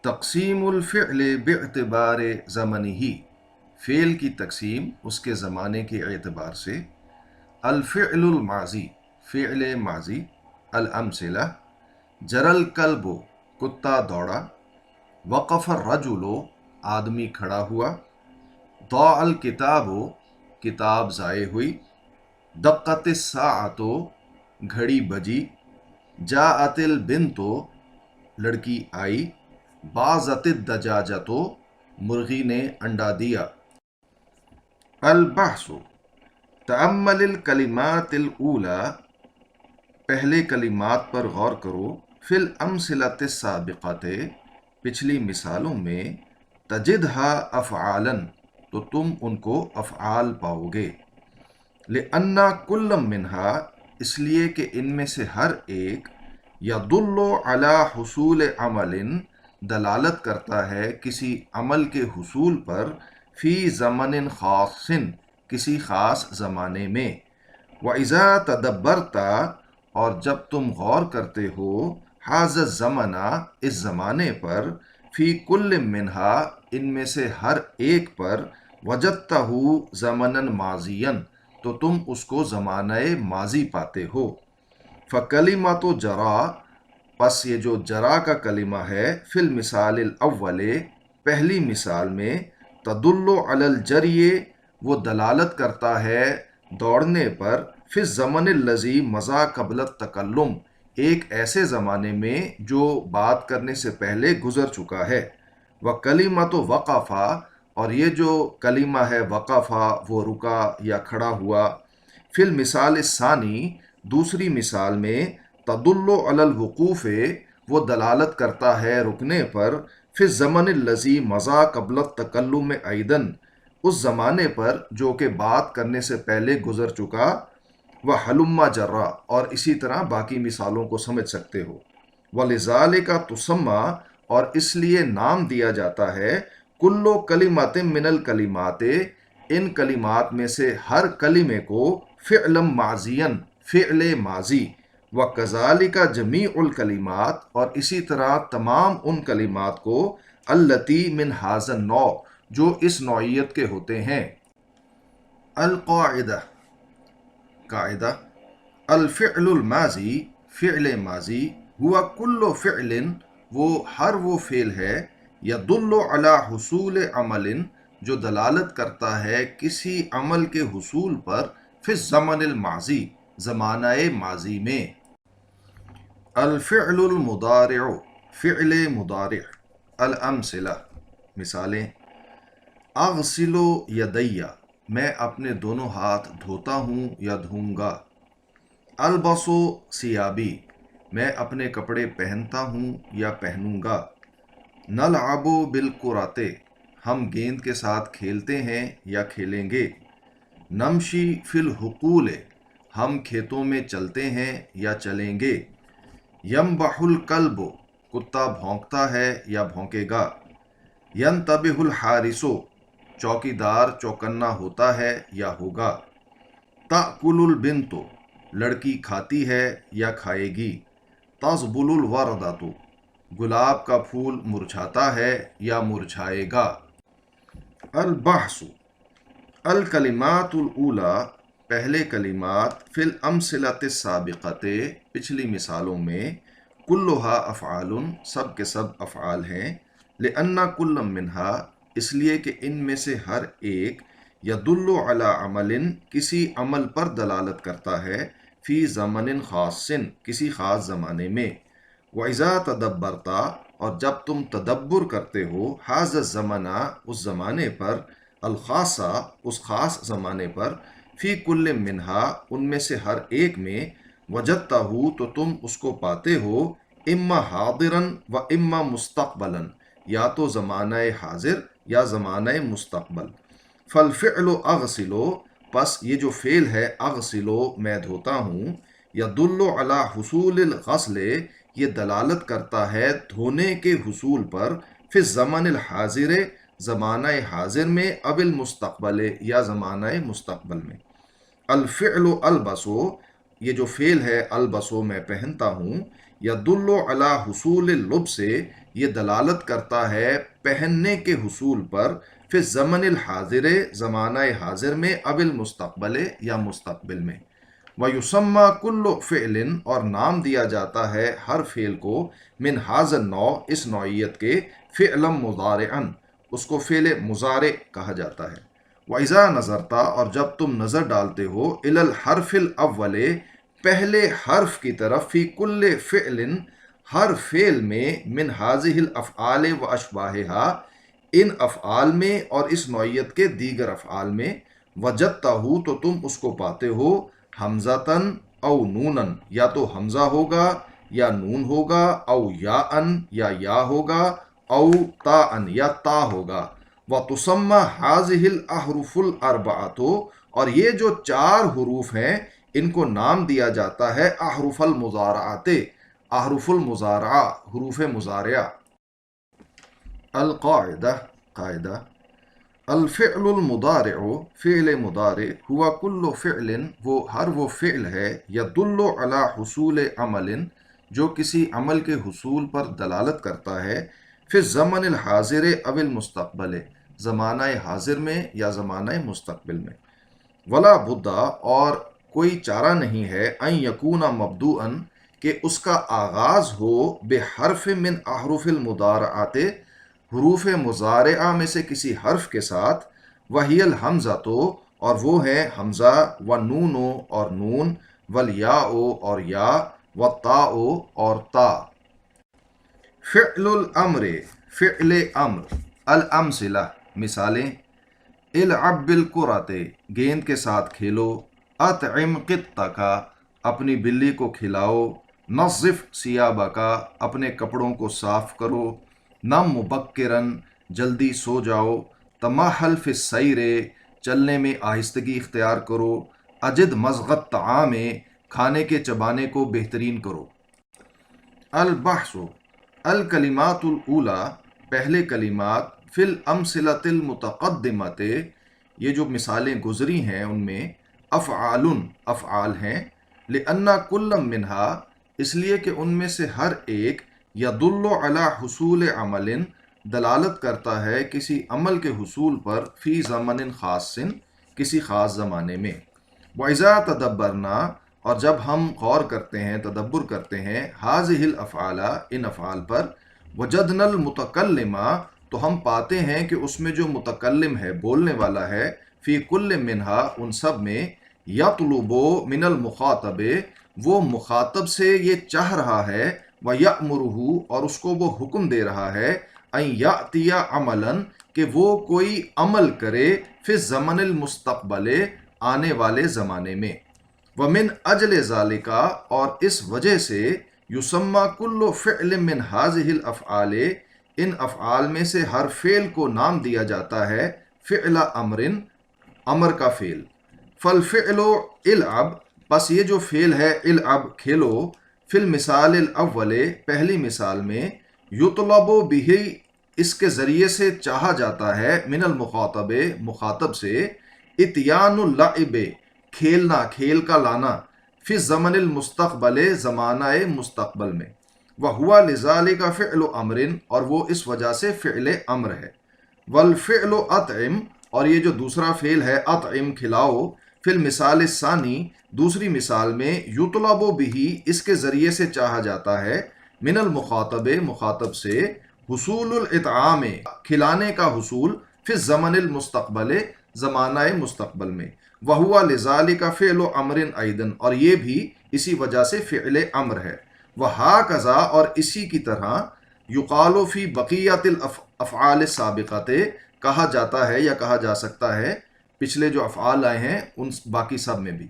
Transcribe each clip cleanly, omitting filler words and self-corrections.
تقسیم الفعل باعتبار زمنی، فعل کی تقسیم اس کے زمانے کے اعتبار سے۔ الفعل الماضی، فعل ماضی۔ الامثلہ: جر الکلب، کتا دوڑا۔ وقف الرجل، آدمی کھڑا ہوا۔ ضاع الکتاب، کتاب ضائع ہوئی۔ دقت الساعۃ، گھڑی بجی۔ جاءت البنت، لڑکی آئی۔ باضت الدجاجۃ، مرغی نے انڈا دیا۔ البحث: تأمل الکلمات الاولی، پہلے کلمات پر غور کرو۔ فی الامثلۃ السابقۃ، پچھلی مثالوں میں۔ تجدها افعالا، تو تم ان کو افعال پاؤ گے۔ لأن کل منہا، اس لیے کہ ان میں سے ہر ایک یدل علی حصول عمل، دلالت کرتا ہے کسی عمل کے حصول پر، فی زمن خاص، کسی خاص زمانے میں۔ وَإِذَا تَدَبَّرْتَ، اور جب تم غور کرتے ہو، ھذا الزمن، اس زمانے پر، فی کل منہا، ان میں سے ہر ایک پر، وجدتہ زمنا ماضیا، تو تم اس کو زمانہ ماضی پاتے ہو۔ فکلمۃ جرا، پس یہ جو جرا کا کلمہ ہے، فی المثال الاول، پہلی مثال میں، تدل علی الجری، وہ دلالت کرتا ہے دوڑنے پر، فی الزمن الذی مضی قبل التکلم، ایک ایسے زمانے میں جو بات کرنے سے پہلے گزر چکا ہے۔ وکلمۃ وقفا، اور یہ جو کلمہ ہے وقفا، وہ رکا یا کھڑا ہوا۔ فی المثال الثانی، دوسری مثال میں، تدل علی الوقوف، وہ دلالت کرتا ہے رکنے پر، فی الزمن الذی مضی قبل التکلم ایضا، اس زمانے پر جو کہ بات کرنے سے پہلے گزر چکا۔ وحلم جرا، اور اسی طرح باقی مثالوں کو سمجھ سکتے ہو۔ ولذالک تسمی، اور اس لیے نام دیا جاتا ہے، کل کلمۃ من الکلمات، ان کلمات میں سے ہر کلمے کو، فعلا ماضیا، فعل ماضی۔ وکذالک جمیع الکلمات، اور اسی طرح تمام ان کلمات کو، التی من ھذا النوع، جو اس نوعیت کے ہوتے ہیں۔ القاعدہ، قاعدہ: الفعل الماضی، فعل ماضی، ہوا کل فعل، وہ فعل ہے، یدل علی حصول عمل، جو دلالت کرتا ہے کسی عمل کے حصول پر، فی الزمن الماضی، زمانہ ماضی میں۔ الفعل المضارع، فعل مضارع۔ الامثلہ، مثالیں: اغسل یدی، میں اپنے دونوں ہاتھ دھوتا ہوں یا دھوں گا۔ البس ثیابی، میں اپنے کپڑے پہنتا ہوں یا پہنوں گا۔ نلعب بالکرۃ، ہم گیند کے ساتھ کھیلتے ہیں یا کھیلیں گے۔ نمشی فی الحقول، ہم کھیتوں میں چلتے ہیں یا چلیں گے۔ ینبح الکلب، کتا بھونکتا ہے یا بھونکے گا۔ ینتبہ الحارس، چوکیدار چوکنا ہوتا ہے یا ہوگا۔ تأکل البنت، لڑکی کھاتی ہے یا کھائے گی۔ تذبل الوردۃ، گلاب کا پھول مرجھاتا ہے یا مرجھائے گا۔ البحث: الکلمات الاولی، پہلے کلمات، فی الامثلۃ السابقۃ، پچھلی مثالوں میں، کلھا افعال، سب کے سب افعال ہیں۔ لأن کل منہا، اس لیے کہ ان میں سے ہر ایک، یدل علی عمل، کسی عمل پر دلالت کرتا ہے، فی زمن خاص، کسی خاص زمانے میں۔ وَإِذَا تَدَبَّرْتَ، اور جب تم تدبر کرتے ہو، ھذا الزمن، اس زمانے پر، الخاص، اس خاص زمانے پر، فی کل منہا، ان میں سے ہر ایک میں، وجدتہ، تو تم اس کو پاتے ہو، اما حاضرا و اما مستقبلا، یا تو زمانہ حاضر یا زمانہ مستقبل۔ فالفعل اغسل، پس یہ جو فعل ہے اغسل، میں دھوتا ہوں، یدل علی حصول الغسل، یہ دلالت کرتا ہے دھونے کے حصول پر، فی الزمن الحاضر، زمانہ حاضر میں، اب المستقبل، یا زمانہ مستقبل میں۔ الفعل البس، یہ جو فعل ہے البس، میں پہنتا ہوں، یدل علی حصول اللبس، یہ دلالت کرتا ہے پہننے کے حصول پر، فی الزمن الحاضر، زمانہ حاضر میں، اب المستقبل یا مستقبل میں۔ وَيُسَمَّى كُلُّ فِعْلٍ، اور نام دیا جاتا ہے ہر فعل کو، من ھذا النوع، اس نوعیت کے، فعلا مضارعا، اس کو فعل مضارع کہا جاتا ہے۔ وَإِذَا نَظَرْتَ، اور جب تم نظر ڈالتے ہو، إِلَى الْحَرْفِ الْأَوَّلِ، پہلے حرف کی طرف، فی کل فعل، ہر فعل میں، من ھذِہ الافعال واشباہھا، ان افعال میں اور اس نوعیت کے دیگر افعال میں، وجدتہ، تو تم اس کو پاتے ہو، حمزتن او نونن، یا تو حمزہ ہوگا یا نون ہوگا، او یاءن، یا یا ہوگا، او تاءن، یا تا ہوگا۔ وتسمى هذه الاحرف الاربعۃ، اور یہ جو چار حروف ہیں ان کو نام دیا جاتا ہے احرف المضارعات، احرف المضارعہ، حروف مضارعہ۔ القاعدہ، قاعدہ، الفعل المضارع، فعل مضارع، ہوا کل فعل، وہ ہر وہ فعل ہے، یدل علی حصول عمل، جو کسی عمل کے حصول پر دلالت کرتا ہے، فی الزمن الحاضر او المستقبل، زمانہ حاضر میں یا زمانہ مستقبل میں۔ ولا بدا، اور کوئی چارہ نہیں ہے، ان یکون مبدوءا، کہ اس کا آغاز ہو، بحرف من احرف المضارعات، حروف مضارعہ میں سے کسی حرف کے ساتھ، وہی الحمزہ، اور وہ ہے حمزہ، ونون، اور نون، والیاء، اور یا، والتاء، اور تا۔ فعل الامر، فعل امر، الامثلہ، مثالیں، العب بالکرۃ، گیند کے ساتھ کھیلو، اطعم قطک، اپنی بلی کو کھلاؤ، نظف ثیابک، اپنے کپڑوں کو صاف کرو، نم مبکرا، جلدی سو جاؤ، تمہل فی السیر، چلنے میں آہستگی اختیار کرو، اجد مضغ الطعام، کھانے کے چبانے کو بہترین کرو۔ البحث، الکلمات الاولی، پہلے کلمات، فی الامثلۃ المتقدمۃ، یہ جو مثالیں گزری ہیں ان میں، افعال، افعال ہیں، لأن کل منہا، اس لیے کہ ان میں سے ہر ایک، یدل علی حصول عمل، دلالت کرتا ہے کسی عمل کے حصول پر، فی زمن خاص، کسی خاص زمانے میں۔ وَإِذَا تَدَبَّرْنَا، اور جب ہم غور کرتے ہیں، تدبر کرتے ہیں، هذه الافعال، ان افعال پر، وجدنا المتکلم، تو ہم پاتے ہیں کہ اس میں جو متکلم ہے، بولنے والا ہے، فی کل منہا، ان سب میں، یطلب من المخاطب، وہ مخاطب سے یہ چاہ رہا ہے، ویأمرہ، اور اس کو وہ حکم دے رہا ہے، ان یأتی عملا، کہ وہ کوئی عمل کرے، فی الزمن المستقبل، آنے والے زمانے میں۔ ومن اجل ذالک، اور اس وجہ سے، یسمى کل فعل من هذه الافعال، ان افعال میں سے ہر فعل کو نام دیا جاتا ہے، فعل امر، امر کا فعل۔ فالفعل العب، پس یہ جو فعل ہے، العب، کھیلو، فی المثال الاول، پہلی مثال میں، یطلب بہ، اس کے ذریعے سے چاہا جاتا ہے، من المخاطب، مخاطب سے، اتیان اللعب، کھیلنا، کھیل کا لانا، فی الزمن المستقبل، زمانہ مستقبل میں، وہوا لذالک فعل امر، اور وہ اس وجہ سے فعل امر ہے۔ والفعل اطعم، اور یہ جو دوسرا فعل ہے، اطعم، کھلاؤ، فی المثال الثانی، دوسری مثال میں، یطلب بہ، اس کے ذریعے سے چاہا جاتا ہے، من المخاطب، مخاطب سے، حصول الاطعام، کھلانے کا حصول، فی الزمن المستقبل، زمانہ مستقبل میں، وہوا لذالک فعل امر ایضا، اور یہ بھی اسی وجہ سے فعل امر ہے۔ وہکذا، اور اسی کی طرح، یقال فی بقیت الافعال السابقۃ، کہا جاتا ہے یا کہا جا سکتا ہے پچھلے جو افعال آئے ہیں ان باقی سب میں بھی۔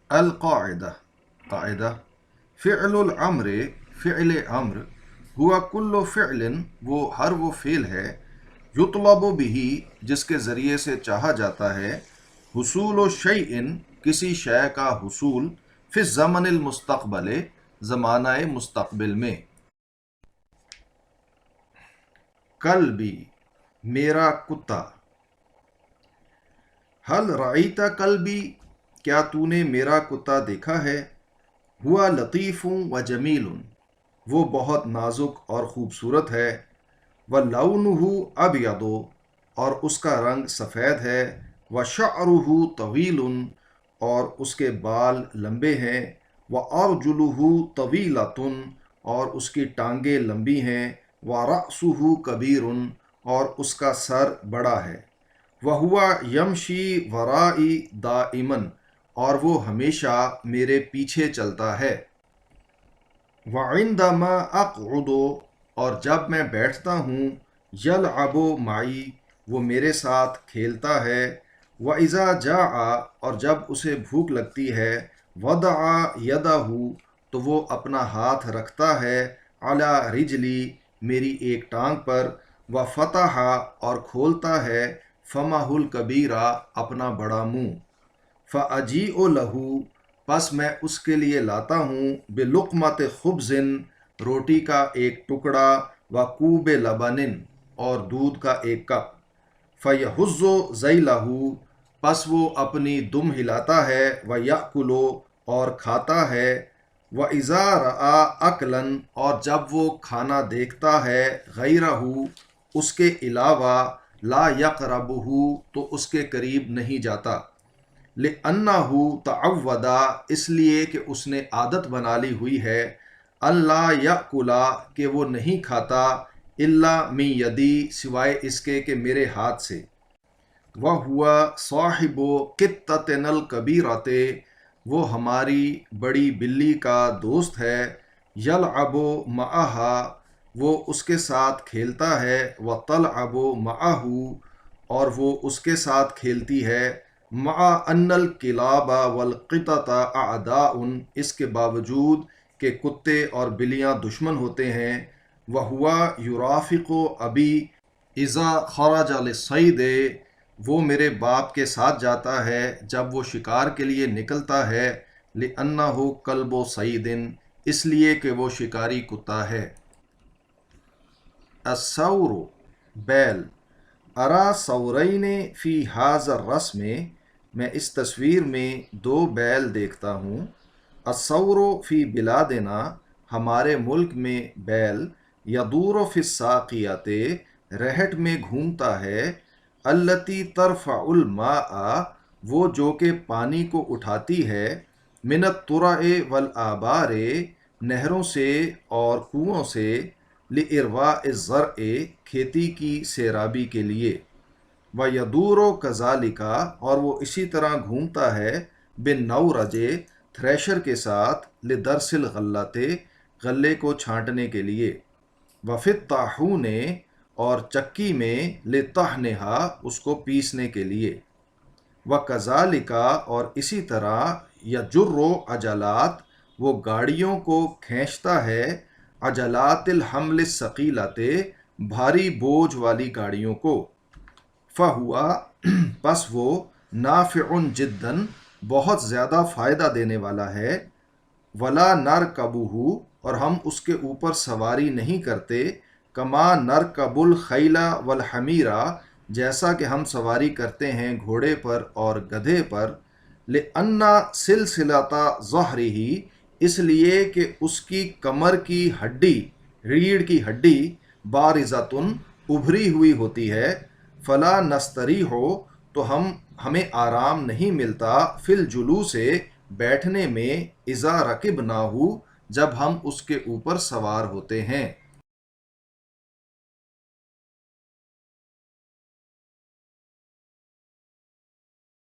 القاعدہ، قاعدہ، فعل الامر، فعل امر، ہوا کل فعل، وہ ہر وہ فعل ہے، یطلب بہ، جس کے ذریعے سے چاہا جاتا ہے، حصول شیء، کسی شے کا حصول، فی الزمن المستقبل، زمانہ مستقبل میں۔ کلبی، میرا کتا، حل رأیت کلبی، کیا تو نے میرا کتا دیکھا ہے؟ ہوا لطیف و جمیل، وہ بہت نازک اور خوبصورت ہے، وَلَوْنُهُ أَبْيَضُ، اور اس کا رنگ سفید ہے، وَشَعْرُهُ طَوِيلٌ، اور اس کے بال لمبے ہیں، وَأَرْجُلُهُ طَوِيلَةٌ، اور اس کی ٹانگیں لمبی ہیں، وَرَأْسُهُ كَبِيرٌ، اور اس کا سر بڑا ہے، وَهُوَ يَمْشِي وَرَائِي دَائِمًا، اور وہ ہمیشہ میرے پیچھے چلتا ہے، وَعِندَمَا أَقْعُدُ، اور جب میں بیٹھتا ہوں، یلعب معی، وہ میرے ساتھ کھیلتا ہے، وَإِذَا جَاعَ، اور جب اسے بھوک لگتی ہے، وَضَعَ يَدَهُ، تو وہ اپنا ہاتھ رکھتا ہے، عَلَى رِجْلِي، میری ایک ٹانگ پر، وَفَتَحَ، اور کھولتا ہے، فَمَهُ الْكَبِيرَ، اپنا بڑا منہ، فَأَجِیءُ لَهُ، پس میں اس کے لیے لاتا ہوں، بِلُقْمَةِ خُبْزٍ، روٹی کا ایک ٹکڑا، وَكُوبِ لَبَنٍ، اور دودھ کا ایک کپ، فَيَهُزُّ ذَيْلَهُ، پس وہ اپنی دم ہلاتا ہے، وَيَأْكُلُ، اور کھاتا ہے، وَإِذَا رَأَى أَكْلًا، اور جب وہ کھانا دیکھتا ہے، غَيْرَهُ، اس کے علاوہ، لَا يَقْرَبُهُ، تو اس کے قریب نہیں جاتا، لِأَنَّهُ تَعَوَّدَ، اس لیے کہ اس نے عادت بنا لی ہوئی ہے، اللہ یأکل، کہ وہ نہیں کھاتا، الا من یدی، سوائے اس کے کہ میرے ہاتھ سے، وَهُوَ صَاحِبُ قِطَّتِنَا الْكَبِيرَةِ، وہ ہماری بڑی بلی کا دوست ہے، یلعب معها، وہ اس کے ساتھ کھیلتا ہے، وَتَلْعَبُ معه، اور وہ اس کے ساتھ کھیلتی ہے، مع ان الکلاب والقطط اعداء، اس کے باوجود کہ کتے اور بلیاں دشمن ہوتے ہیں، وَهُوَ يُرَافِقُ أَبِي إِذَا خَرَجَ لِلصَّيْدِ، وہ میرے باپ کے ساتھ جاتا ہے جب وہ شکار کے لیے نکلتا ہے، لِأَنَّهُ كَلْبُ صَيْدٍ، اس لیے کہ وہ شکاری کتا ہے، الثور، بیل، ارا ثورین فی هذا الرسم، میں اس تصویر میں دو بیل دیکھتا ہوں، الثور فی بلادنا، ہمارے ملک میں بیل، یدور فی الساقیات، رہٹ میں گھومتا ہے، التی ترفع الماء، وہ جو کہ پانی کو اٹھاتی ہے، من الترع والآبار، نہروں سے اور کنووں سے، لإرواء الزرع، کھیتی کی سیرابی کے لیے، وَيَدُورُ كَذَلِكَ، اور وہ اسی طرح گھومتا ہے، بالنورج، تھریشر کے ساتھ، لِدَرْسِ الغلۃ، غلے کو چھانٹنے کے لیے، وَفِي الطَّاحُونِ، اور چکی میں، لِطَحْنِهَا، اس کو پیسنے کے لیے، وَكَذَلِكَ، اور اسی طرح، يَجُرُّ عَجَلَاتٍ، وہ گاڑیوں کو کھینچتا ہے، عجلات الحمل الثقیلۃ، بھاری بوجھ والی گاڑیوں کو، فَهُوَ، پس وہ، نافع جدا، بہت زیادہ فائدہ دینے والا ہے، وَلَا نَرْكَبُهُ، اور ہم اس کے اوپر سواری نہیں کرتے، کما نرکب الخیل والحمیر، جیسا کہ ہم سواری کرتے ہیں گھوڑے پر اور گدھے پر، لِأَنَّ سِلْسِلَةَ ظَهْرِهِ، اس لیے کہ اس کی کمر کی ہڈی، ریڑھ کی ہڈی، بارزۃ، ابھری ہوئی ہوتی ہے، فلا نستریح، تو ہمیں آرام نہیں ملتا، فی الجلوس، بیٹھنے میں، اذا رکبناہ، جب ہم اس کے اوپر سوار ہوتے ہیں،